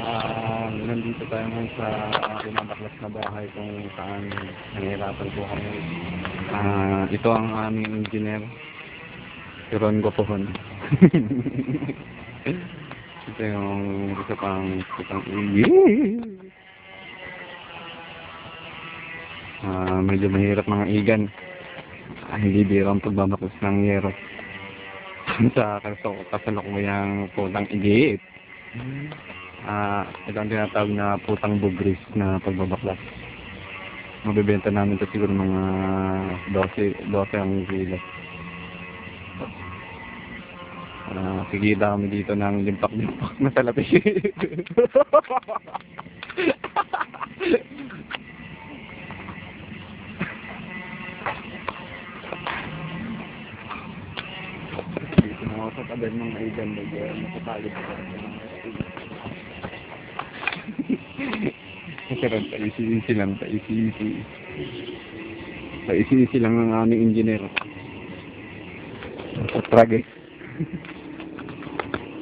Nandito tayo ngayon sa binabaklas na bahay kung saan nahihirapan po kami. Ito ang aming engineer, si Ron Gopohon. Ito yung isa pang medyo mahirap mga igan. Hindi birang pagbabaklas ng yero. Sa kasalukuyang putang igiit. Ito ang tinatawag na putang bugris na pagbabaklas. Mabibenta namin ito siguro mga 12 ang kilo. Kikita kami dito ng limpak-limpak na salapi. Dito na ako sa tabi ng igan na dyan. Nakatalit ko. Masarap, paisi-isi lang, paisi-isi. Paisi-isi lang ang aming engineer. Sa trage.